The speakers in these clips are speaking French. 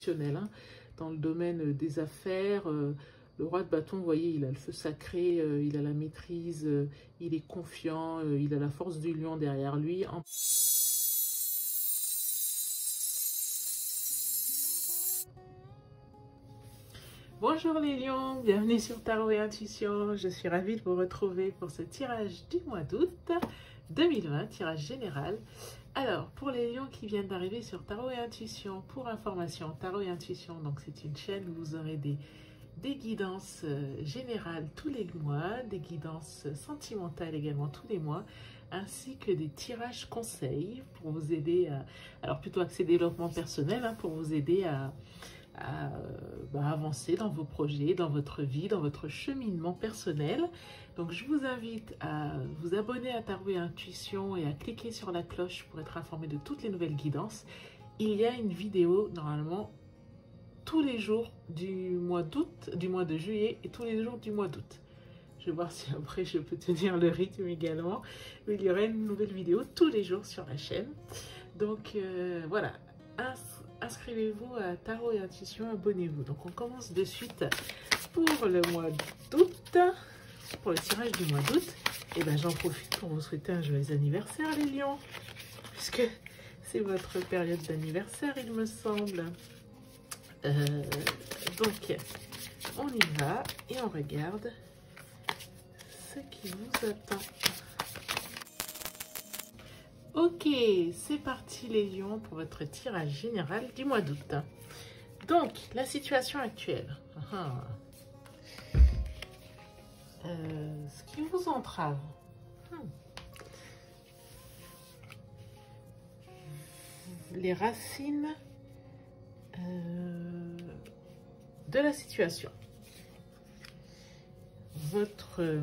Hein, dans le domaine des affaires. Le roi de bâton, vous voyez, il a le feu sacré, il a la maîtrise, il est confiant, il a la force du lion derrière lui. Bonjour les lions, bienvenue sur Tarot et Intuition. Je suis ravie de vous retrouver pour ce tirage du mois d'août 2020, tirage général. Alors, pour les lions qui viennent d'arriver sur Tarot et Intuition, pour information, Tarot et Intuition, donc c'est une chaîne où vous aurez des guidances générales tous les mois, des guidances sentimentales également tous les mois, ainsi que des tirages conseils pour vous aider à, alors plutôt axé développement personnel, hein, pour vous aider à avancer dans vos projets, dans votre vie, dans votre cheminement personnel. Donc je vous invite à vous abonner à Tarot et Intuition et à cliquer sur la cloche pour être informé de toutes les nouvelles guidances. Il y a une vidéo normalement tous les jours du mois d'août, du mois de juillet et tous les jours du mois d'août. Je vais voir si après je peux tenir le rythme également. Mais il y aura une nouvelle vidéo tous les jours sur la chaîne. Donc voilà, inscrivez-vous à Tarot et Intuition, abonnez-vous. Donc on commence de suite pour le mois d'août, pour le tirage du mois d'août. Et bien j'en profite pour vous souhaiter un joyeux anniversaire les lions, puisque c'est votre période d'anniversaire il me semble. Donc on y va et on regarde ce qui vous attend. Ok, c'est parti les lions pour votre tirage général du mois d'août. Donc, la situation actuelle. Ce qui vous entrave. Les racines de la situation. Votre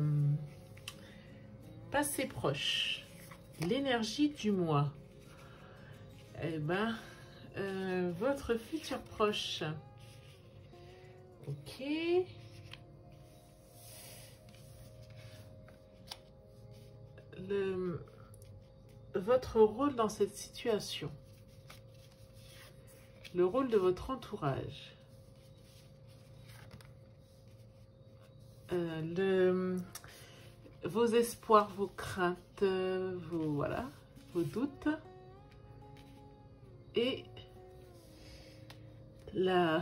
passé proche. L'énergie du mois. Eh ben, votre futur proche. Ok. Votre rôle dans cette situation. Le rôle de votre entourage. Vos espoirs, vos craintes, vos doutes et le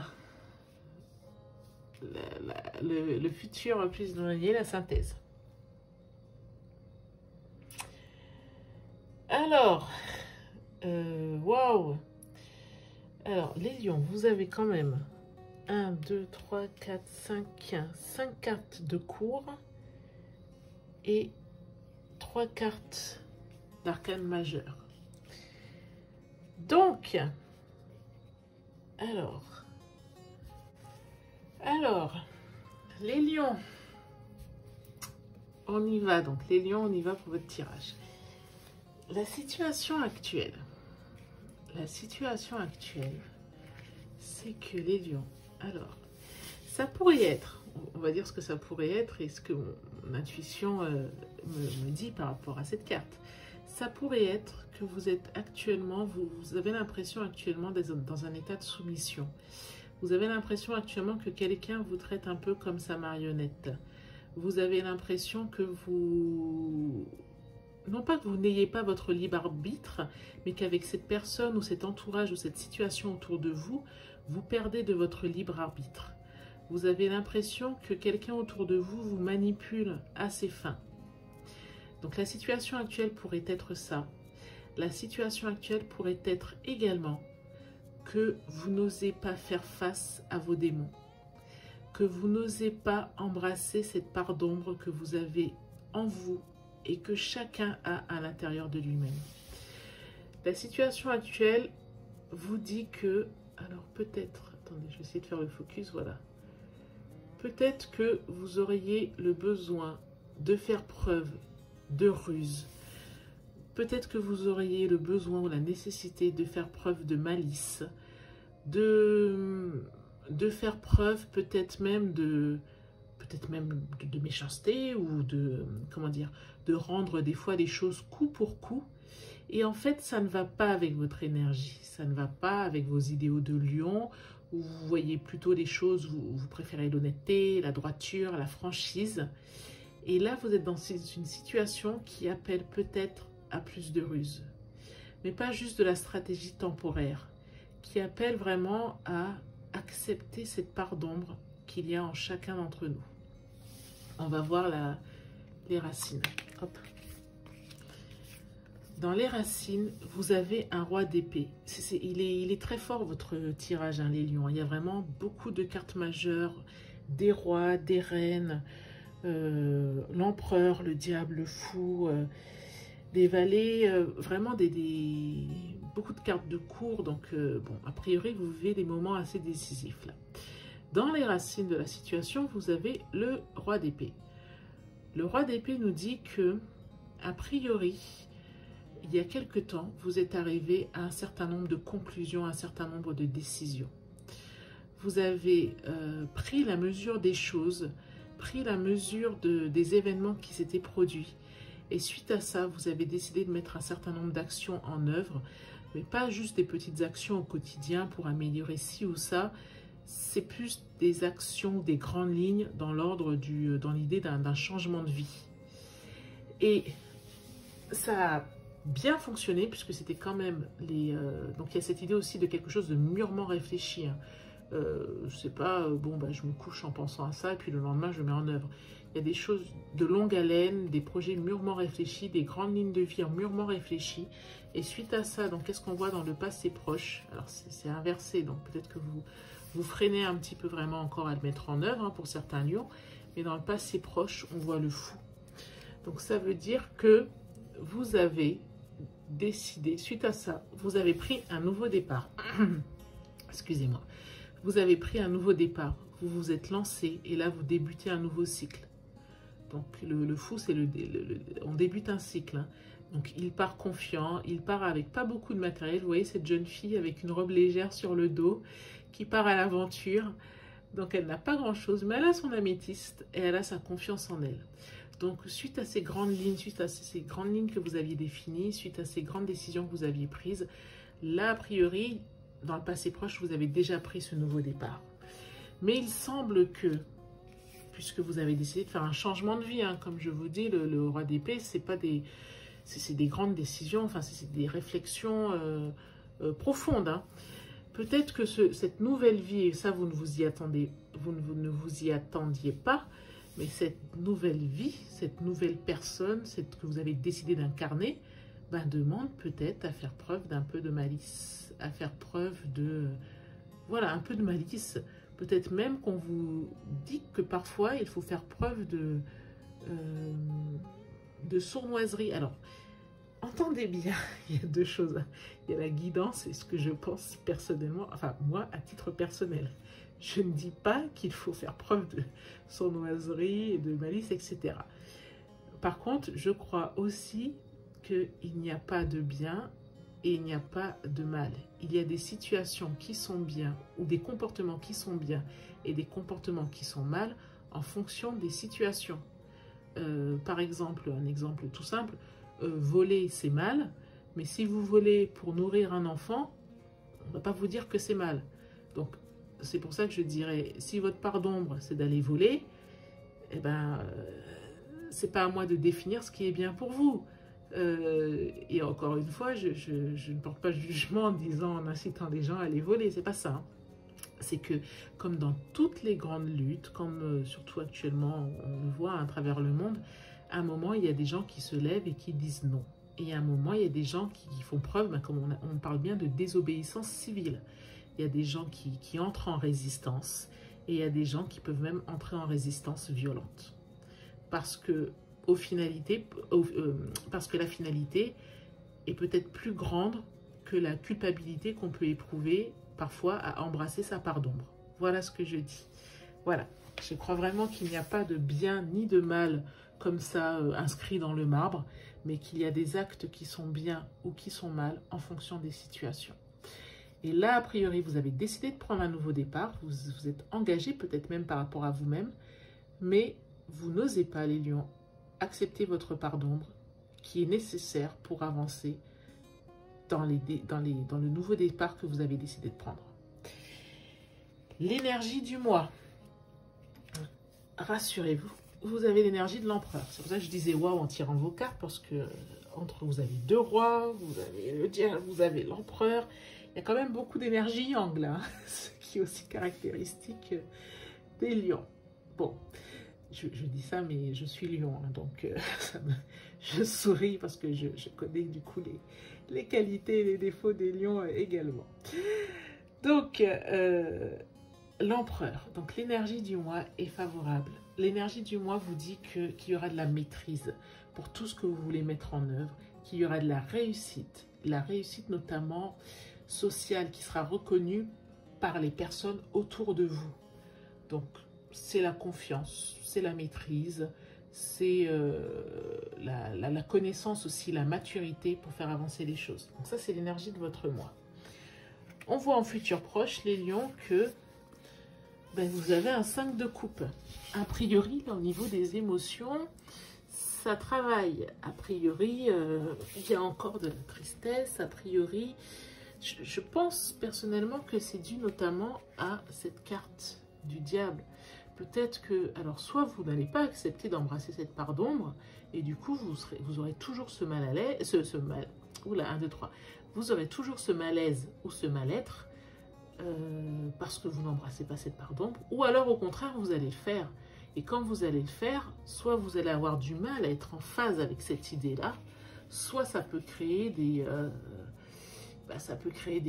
futur plus éloigné, la synthèse. Alors, waouh! Alors, les lions, vous avez quand même 1, 2, 3, 4, 5 cartes de cours et 3 cartes d'arcane majeur. Donc, alors, les lions, on y va. Donc, les lions, on y va pour votre tirage. La situation actuelle, c'est que les lions, alors, ça pourrait être, on va dire ce que ça pourrait être et ce que mon intuition me dit par rapport à cette carte. Ça pourrait être que vous êtes actuellement, vous avez l'impression actuellement d'être dans un état de soumission. Vous avez l'impression actuellement que quelqu'un vous traite un peu comme sa marionnette. Vous avez l'impression que vous... Non pas que vous n'ayez pas votre libre arbitre, mais qu'avec cette personne ou cet entourage ou cette situation autour de vous, vous perdez de votre libre arbitre. Vous avez l'impression que quelqu'un autour de vous vous manipule à ses fins. Donc la situation actuelle pourrait être ça. La situation actuelle pourrait être également que vous n'osez pas faire face à vos démons. Que vous n'osez pas embrasser cette part d'ombre que vous avez en vous et que chacun a à l'intérieur de lui-même. La situation actuelle vous dit que, alors peut-être, attendez, je vais essayer de faire le focus, voilà. Peut-être que vous auriez le besoin de faire preuve de ruse. Peut-être que vous auriez le besoin ou la nécessité de faire preuve de malice, de faire preuve peut-être même de méchanceté ou de, comment dire, de rendre des fois les choses coup pour coup. Et en fait, ça ne va pas avec votre énergie, ça ne va pas avec vos idéaux de lion où vous voyez plutôt les choses, vous préférez l'honnêteté, la droiture, la franchise. Et là, vous êtes dans une situation qui appelle peut-être à plus de ruse. Mais pas juste de la stratégie temporaire, qui appelle vraiment à accepter cette part d'ombre qu'il y a en chacun d'entre nous. On va voir les racines. Hop. Dans les racines, vous avez un roi d'épée. Il est très fort, votre tirage, hein, les lions. Il y a vraiment beaucoup de cartes majeures, des rois, des reines, l'empereur, le diable, le fou, des valets, vraiment beaucoup de cartes de cour. Donc, bon, a priori, vous vivez des moments assez décisifs là. Dans les racines de la situation, vous avez le roi d'épée. Le roi d'épée nous dit que, a priori, il y a quelque temps, vous êtes arrivé à un certain nombre de conclusions, un certain nombre de décisions. Vous avez pris la mesure des choses, pris la mesure des événements qui s'étaient produits. Et suite à ça, vous avez décidé de mettre un certain nombre d'actions en œuvre, mais pas juste des petites actions au quotidien pour améliorer ci ou ça. C'est plus des actions, des grandes lignes dans l'ordre dans l'idée d'un changement de vie. Et ça a bien fonctionné puisque c'était quand même donc il y a cette idée aussi de quelque chose de mûrement réfléchi. Hein. Je sais pas, bon bah je me couche en pensant à ça et puis le lendemain je le mets en œuvre. Il y a des choses de longue haleine, des projets mûrement réfléchis, des grandes lignes de vie mûrement réfléchies. Et suite à ça, donc qu'est-ce qu'on voit dans le passé proche? Alors c'est inversé, donc peut-être que vous freinez un petit peu vraiment encore à le mettre en œuvre, hein, pour certains lions. Mais dans le passé proche, on voit le fou. Donc ça veut dire que vous avez décidé, suite à ça, vous avez pris un nouveau départ. Excusez-moi. Vous avez pris un nouveau départ. Vous vous êtes lancé et là, vous débutez un nouveau cycle. Donc le fou, c'est on débute un cycle. Hein. Donc il part confiant, il part avec pas beaucoup de matériel. Vous voyez cette jeune fille avec une robe légère sur le dos qui part à l'aventure. Donc elle n'a pas grand-chose, mais elle a son améthyste et elle a sa confiance en elle. Donc suite à ces grandes lignes, que vous aviez définies, suite à ces grandes décisions que vous aviez prises, là a priori, dans le passé proche, vous avez déjà pris ce nouveau départ. Mais il semble que, puisque vous avez décidé de faire un changement de vie, hein, comme je vous dis, le roi d'épée, c'est des grandes décisions, enfin c'est des réflexions profondes. Hein. Peut-être que cette nouvelle vie, et ça vous ne vous y attendiez pas, mais cette nouvelle vie, cette nouvelle personne, que vous avez décidé d'incarner, ben, demande peut-être à faire preuve d'un peu de malice, à faire preuve de, voilà, un peu de malice. Peut-être même qu'on vous dit que parfois il faut faire preuve de sournoiserie. Alors, entendez bien, il y a deux choses. Il y a la guidance et ce que je pense personnellement, enfin moi à titre personnel. Je ne dis pas qu'il faut faire preuve de sournoiserie et de malice, etc. Par contre, je crois aussi qu'il n'y a pas de bien et il n'y a pas de mal. Il y a des situations qui sont bien ou des comportements qui sont bien et des comportements qui sont mal en fonction des situations. Par exemple, un exemple tout simple, voler c'est mal, mais si vous volez pour nourrir un enfant, on ne va pas vous dire que c'est mal. Donc, c'est pour ça que je dirais, si votre part d'ombre, c'est d'aller voler, eh ben, c'est pas à moi de définir ce qui est bien pour vous. Et encore une fois, je ne porte pas de jugement en incitant les gens à aller voler, c'est pas ça. Hein. C'est que, comme dans toutes les grandes luttes, comme surtout actuellement, on le voit à travers le monde, à un moment, il y a des gens qui se lèvent et qui disent non. Et à un moment, il y a des gens qui font preuve, ben, comme on parle bien de désobéissance civile. Il y a des gens qui entrent en résistance et il y a des gens qui peuvent même entrer en résistance violente. Parce que la finalité est peut-être plus grande que la culpabilité qu'on peut éprouver parfois à embrasser sa part d'ombre. Voilà ce que je dis. Voilà, je crois vraiment qu'il n'y a pas de bien ni de mal comme ça inscrit dans le marbre, mais qu'il y a des actes qui sont bien ou qui sont mal en fonction des situations. Et là, a priori, vous avez décidé de prendre un nouveau départ, vous êtes engagé peut-être même par rapport à vous-même, mais vous n'osez pas, les lions, accepter votre part d'ombre qui est nécessaire pour avancer dans le nouveau départ que vous avez décidé de prendre. L'énergie du mois. Rassurez-vous, vous avez l'énergie de l'empereur. C'est pour ça que je disais waouh en tirant vos cartes, parce que entre vous avez 2 rois, vous avez le diable, vous avez l'empereur. Il y a quand même beaucoup d'énergie yang là, ce qui est aussi caractéristique des lions. Bon, je dis ça, mais je suis lion, hein, donc je souris parce que je connais du coup les qualités et les défauts des lions également. Donc, l'empereur, donc l'énergie du mois est favorable. L'énergie du mois vous dit qu'il y aura de la maîtrise pour tout ce que vous voulez mettre en œuvre, qu'il y aura de la réussite notamment sociale qui sera reconnue par les personnes autour de vous. Donc, c'est la confiance, c'est la maîtrise, c'est la connaissance aussi, la maturité pour faire avancer les choses. Donc ça, c'est l'énergie de votre mois. On voit en futur proche, les lions, que vous avez un 5 de coupe. A priori, là, au niveau des émotions, ça travaille. A priori, il y a encore de la tristesse. A priori, je pense personnellement que c'est dû notamment à cette carte du diable. Peut-être que, alors, soit vous n'allez pas accepter d'embrasser cette part d'ombre, et du coup, vous aurez toujours ce mal à l'aise, oula, 1, 2, 3. Vous aurez toujours ce malaise ou ce mal-être, parce que vous n'embrassez pas cette part d'ombre, ou alors au contraire vous allez le faire, et quand vous allez le faire, soit vous allez avoir du mal à être en phase avec cette idée là, soit ça peut créer des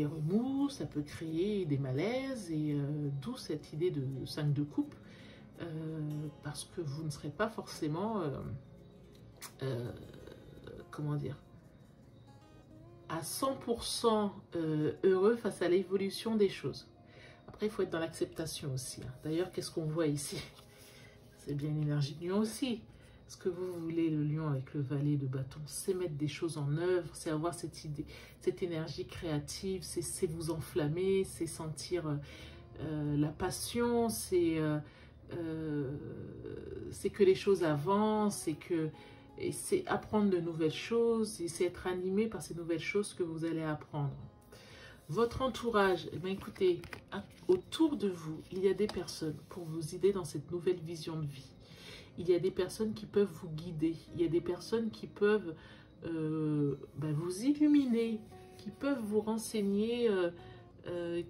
remous, ça peut créer des malaises, et d'où cette idée de 5 de coupe, parce que vous ne serez pas forcément comment dire, à 100% heureux face à l'évolution des choses. Après, il faut être dans l'acceptation aussi. Hein. D'ailleurs, qu'est-ce qu'on voit ici? C'est bien l'énergie du lion aussi. Ce que vous voulez, le lion avec le valet de bâton, c'est mettre des choses en œuvre, c'est avoir cette idée, cette énergie créative, c'est vous enflammer, c'est sentir la passion, c'est que les choses avancent, et c'est apprendre de nouvelles choses, et c'est être animé par ces nouvelles choses que vous allez apprendre. Votre entourage, eh bien, écoutez, autour de vous, il y a des personnes pour vous aider dans cette nouvelle vision de vie. Il y a des personnes qui peuvent vous guider, il y a des personnes qui peuvent vous illuminer, qui peuvent vous renseigner,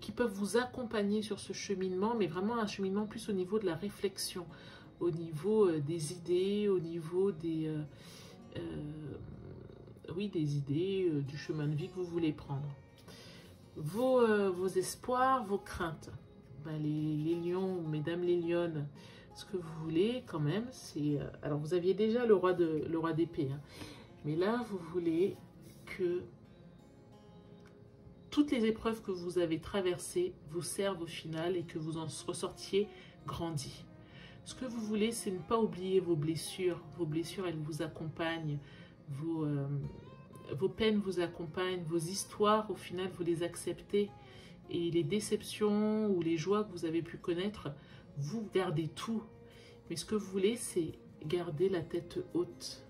qui peuvent vous accompagner sur ce cheminement, mais vraiment un cheminement plus au niveau de la réflexion, au niveau des idées, au niveau des idées, du chemin de vie que vous voulez prendre. Vos espoirs, vos craintes. Les lions, mesdames les lionnes, ce que vous voulez quand même, c'est... alors vous aviez déjà le roi d'épée, hein, mais là vous voulez que toutes les épreuves que vous avez traversées vous servent au final et que vous en ressortiez grandi. Ce que vous voulez, c'est ne pas oublier vos blessures. Vos blessures, elles vous accompagnent. Vos peines vous accompagnent. Vos histoires, au final, vous les acceptez. Et les déceptions ou les joies que vous avez pu connaître, vous gardez tout. Mais ce que vous voulez, c'est garder la tête haute,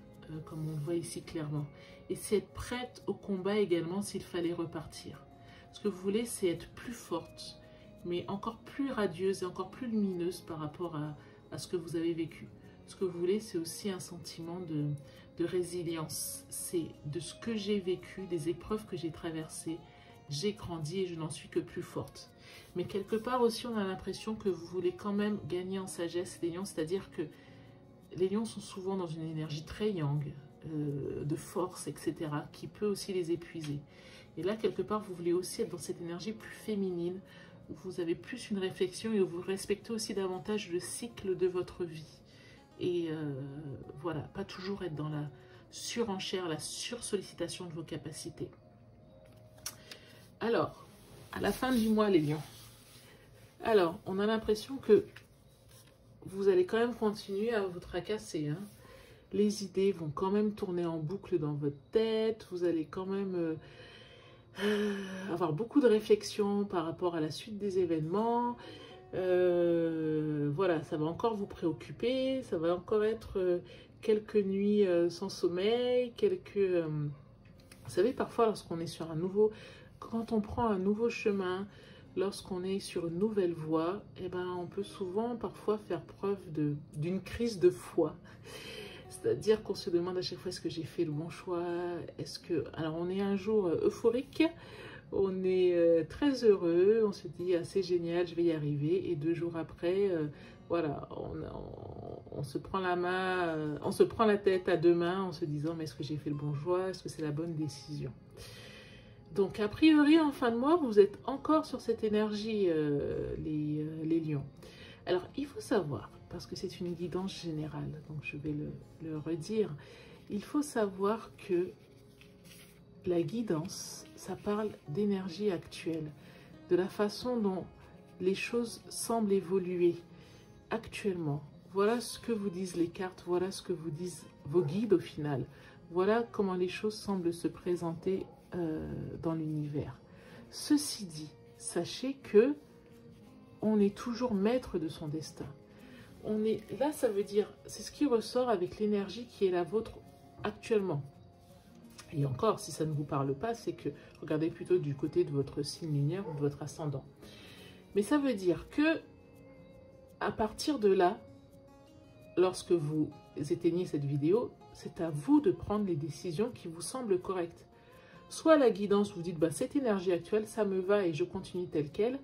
comme on le voit ici clairement. Et c'est être prête au combat également s'il fallait repartir. Ce que vous voulez, c'est être plus forte, mais encore plus radieuse et encore plus lumineuse par rapport à ce que vous avez vécu. Ce que vous voulez, c'est aussi un sentiment de résilience. C'est de ce que j'ai vécu, des épreuves que j'ai traversées, j'ai grandi et je n'en suis que plus forte. Mais quelque part aussi, on a l'impression que vous voulez quand même gagner en sagesse, les lions, c'est-à-dire que les lions sont souvent dans une énergie très yang, de force, etc., qui peut aussi les épuiser. Et là, quelque part, vous voulez aussi être dans cette énergie plus féminine, où vous avez plus une réflexion et où vous respectez aussi davantage le cycle de votre vie. Et voilà, pas toujours être dans la surenchère, la sursollicitation de vos capacités. Alors, à la fin du mois, les lions. Alors, on a l'impression que vous allez quand même continuer à vous tracasser. Hein. Les idées vont quand même tourner en boucle dans votre tête. Vous allez quand même... avoir beaucoup de réflexions par rapport à la suite des événements. Voilà, ça va encore vous préoccuper, ça va encore être quelques nuits sans sommeil, vous savez, parfois lorsqu'on est sur quand on prend un nouveau chemin, lorsqu'on est sur une nouvelle voie, eh ben, on peut souvent parfois faire preuve d'une crise de foi. C'est-à-dire qu'on se demande à chaque fois, est-ce que j'ai fait le bon choix? Est-ce que... Alors, on est un jour euphorique, on est très heureux, on se dit, ah, c'est génial, je vais y arriver. Et 2 jours après, voilà, on se prend la main, on se prend la tête à 2 mains en se disant, mais est-ce que j'ai fait le bon choix? Est-ce que c'est la bonne décision? Donc, a priori, en fin de mois, vous êtes encore sur cette énergie, les lions. Alors, il faut savoir, parce que c'est une guidance générale, donc je vais le redire, il faut savoir que la guidance, ça parle d'énergie actuelle, de la façon dont les choses semblent évoluer actuellement. Voilà ce que vous disent les cartes, voilà ce que vous disent vos guides au final. Voilà comment les choses semblent se présenter dans l'univers. Ceci dit, sachez que on est toujours maître de son destin. On est là, ça veut dire, c'est ce qui ressort avec l'énergie qui est la vôtre actuellement. Et encore, si ça ne vous parle pas, c'est que regardez plutôt du côté de votre signe lunaire ou de votre ascendant. Mais ça veut dire que à partir de là, lorsque vous éteignez cette vidéo, c'est à vous de prendre les décisions qui vous semblent correctes. Soit la guidance, vous dites, bah, cette énergie actuelle, ça me va et je continue telle qu'elle.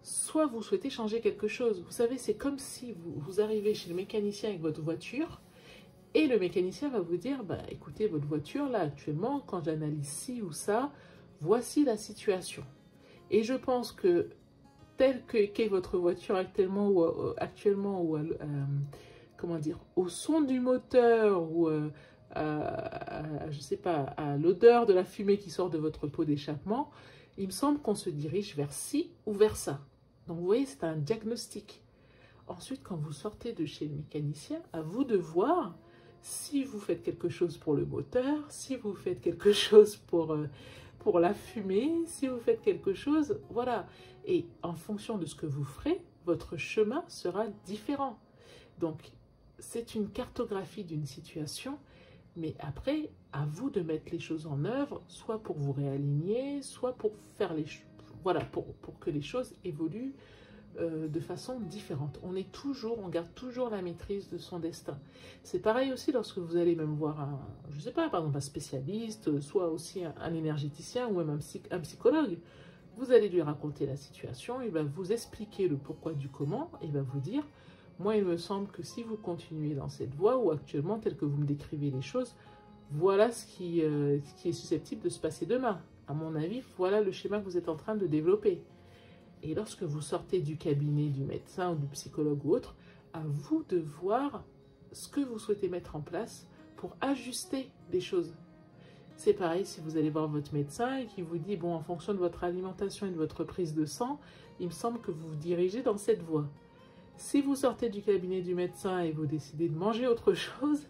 Soit vous souhaitez changer quelque chose. Vous savez, c'est comme si vous arrivez chez le mécanicien avec votre voiture et le mécanicien va vous dire, bah, écoutez, votre voiture, là, actuellement, quand j'analyse ci ou ça, voici la situation. Et je pense que telle qu'est votre voiture actuellement, comment dire, au son du moteur ou je sais pas, à l'odeur de la fumée qui sort de votre pot d'échappement, il me semble qu'on se dirige vers ci ou vers ça. Donc vous voyez, c'est un diagnostic. Ensuite, quand vous sortez de chez le mécanicien, à vous de voir si vous faites quelque chose pour le moteur, si vous faites quelque chose pour la fumée, si vous faites quelque chose, voilà. Et en fonction de ce que vous ferez, votre chemin sera différent. Donc, c'est une cartographie d'une situation, mais après, à vous de mettre les choses en œuvre, soit pour vous réaligner, soit pour faire les choses, voilà, pour que les choses évoluent de façon différente. On garde toujours la maîtrise de son destin. C'est pareil aussi lorsque vous allez même voir je ne sais pas, par exemple un spécialiste, soit aussi un énergéticien ou même un psychologue. Vous allez lui raconter la situation, il va vous expliquer le pourquoi du comment, et il va vous dire, moi il me semble que si vous continuez dans cette voie, ou actuellement tel que vous me décrivez les choses, voilà ce qui est susceptible de se passer demain. À mon avis, voilà le schéma que vous êtes en train de développer. Et lorsque vous sortez du cabinet du médecin ou du psychologue ou autre, à vous de voir ce que vous souhaitez mettre en place pour ajuster les choses. C'est pareil si vous allez voir votre médecin et qui vous dit, bon, en fonction de votre alimentation et de votre prise de sang, il me semble que vous vous dirigez dans cette voie. Si vous sortez du cabinet du médecin et vous décidez de manger autre chose,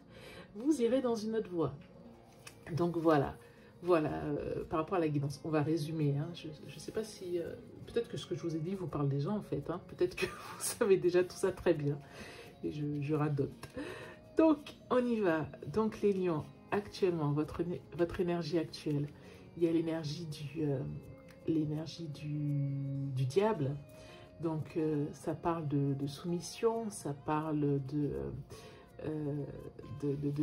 vous irez dans une autre voie. Donc voilà. Voilà, par rapport à la guidance, on va résumer. Hein. Je ne sais pas si... peut-être que ce que je vous ai dit vous parle déjà en fait. Hein. Peut-être que vous savez déjà tout ça très bien. Et je radote. Donc, on y va. Donc, les lions, actuellement, votre énergie actuelle, il y a l'énergie du diable. Donc, ça parle de soumission, ça parle de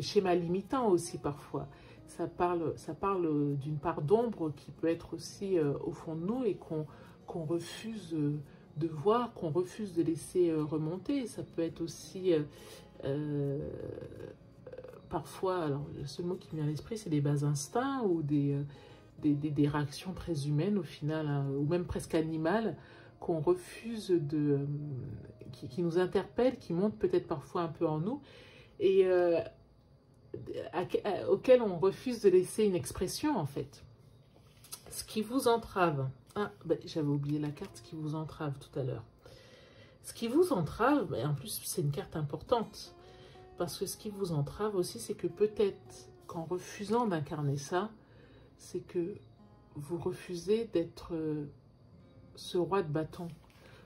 schéma limitant aussi parfois. Ça parle d'une part d'ombre qui peut être aussi au fond de nous et qu'on refuse de voir, qu'on refuse de laisser remonter. Ça peut être aussi parfois, alors le seul mot qui me vient à l'esprit, c'est des bas instincts ou des réactions très humaines au final, hein, ou même presque animales, qu'on refuse qui nous interpellent, qui montent peut-être parfois un peu en nous, et auquel on refuse de laisser une expression en fait. Ce qui vous entrave, ben, j'avais oublié la carte, ce qui vous entrave tout à l'heure. Ce qui vous entrave, ben, en plus c'est une carte importante, parce que ce qui vous entrave aussi, c'est que peut-être qu'en refusant d'incarner ça, c'est que vous refusez d'être ce roi de bâton.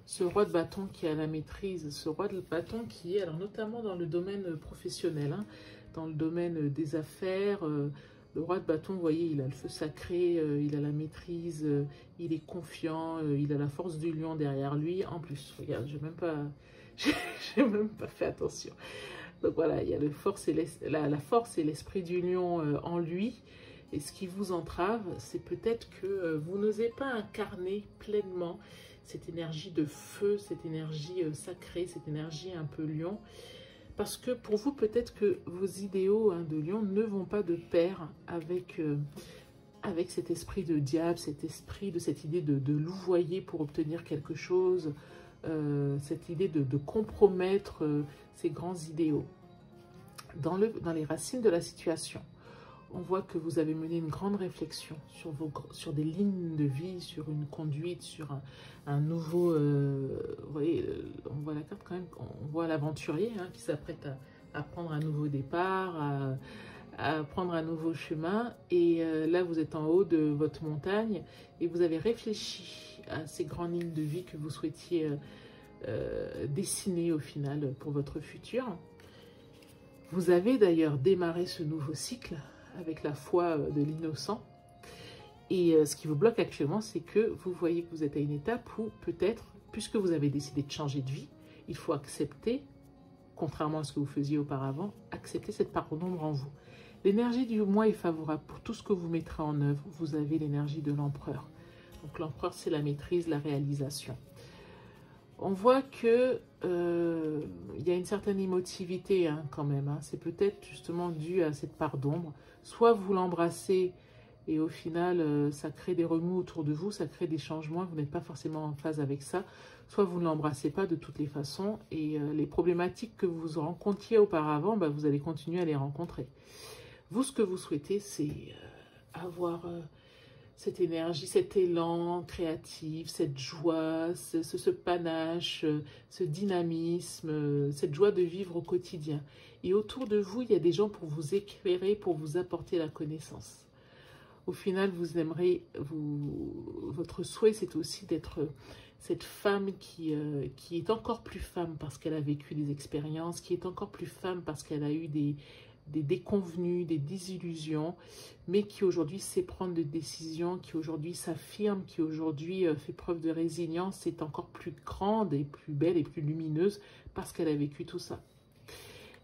Ce roi de bâton qui a la maîtrise, ce roi de bâton qui est, alors notamment dans le domaine professionnel, hein, dans le domaine des affaires, Le roi de bâton, vous voyez, il a le feu sacré, il a la maîtrise, il est confiant, il a la force du lion derrière lui. En plus, regarde, je n'ai même pas, j'ai même pas fait attention. Donc voilà, il y a la force et l'esprit du lion en lui. Et ce qui vous entrave, c'est peut-être que vous n'osez pas incarner pleinement cette énergie de feu, cette énergie sacrée, cette énergie un peu lion. Parce que pour vous, peut-être que vos idéaux de lion ne vont pas de pair avec, avec cet esprit de diable, cet esprit de cette idée de louvoyer pour obtenir quelque chose, cette idée de compromettre ces grands idéaux. Dans les racines de la situation, on voit que vous avez mené une grande réflexion sur des lignes de vie, sur une conduite, sur un nouveau... vous voyez, on voit la carte quand même, on voit l'aventurier qui s'apprête à prendre un nouveau départ, à prendre un nouveau chemin. Et là, vous êtes en haut de votre montagne et vous avez réfléchi à ces grandes lignes de vie que vous souhaitiez dessiner au final pour votre futur. Vous avez d'ailleurs démarré ce nouveau cycle avec la foi de l'innocent. Et ce qui vous bloque actuellement, c'est que vous voyez que vous êtes à une étape où peut-être, puisque vous avez décidé de changer de vie, il faut accepter, contrairement à ce que vous faisiez auparavant, accepter cette part d'ombre en vous. L'énergie du mois est favorable pour tout ce que vous mettrez en œuvre. Vous avez l'énergie de l'empereur. Donc l'empereur, c'est la maîtrise, la réalisation. On voit que il y a une certaine émotivité quand même. C'est peut-être justement dû à cette part d'ombre. Soit vous l'embrassez et au final, ça crée des remous autour de vous, ça crée des changements, vous n'êtes pas forcément en phase avec ça. Soit vous ne l'embrassez pas de toutes les façons et les problématiques que vous rencontriez auparavant, vous allez continuer à les rencontrer. Vous, ce que vous souhaitez, c'est avoir... cette énergie, cet élan créatif, cette joie, ce panache, ce dynamisme, cette joie de vivre au quotidien. Et autour de vous, il y a des gens pour vous éclairer, pour vous apporter la connaissance. Au final, vous aimerez, votre souhait, c'est aussi d'être cette femme qui est encore plus femme parce qu'elle a vécu des expériences, qui est encore plus femme parce qu'elle a eu des déconvenues, des désillusions, mais qui aujourd'hui sait prendre des décisions, qui aujourd'hui s'affirme, qui aujourd'hui fait preuve de résilience, est encore plus grande et plus belle et plus lumineuse parce qu'elle a vécu tout ça.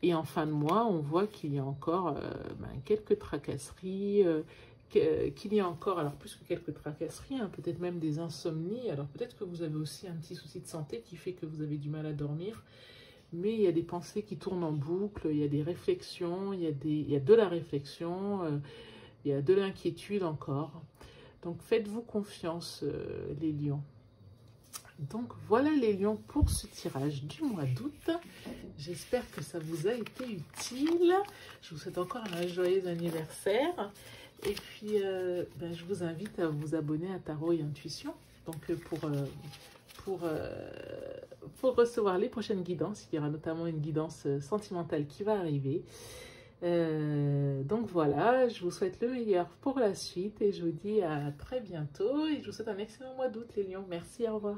Et en fin de mois, on voit qu'il y a encore quelques tracasseries, qu'il y a encore, alors plus que quelques tracasseries, peut-être même des insomnies, alors peut-être que vous avez aussi un petit souci de santé qui fait que vous avez du mal à dormir. Mais il y a des pensées qui tournent en boucle, il y a des réflexions, il y a de la réflexion, il y a de l'inquiétude encore. Donc faites-vous confiance les lions. Donc voilà les lions pour ce tirage du mois d'août. J'espère que ça vous a été utile. Je vous souhaite encore un joyeux anniversaire. Et puis je vous invite à vous abonner à Tarot et Intuition. Donc pour recevoir les prochaines guidances. Il y aura notamment une guidance sentimentale qui va arriver. Donc voilà, je vous souhaite le meilleur pour la suite et je vous dis à très bientôt et je vous souhaite un excellent mois d'août les lions. Merci, au revoir.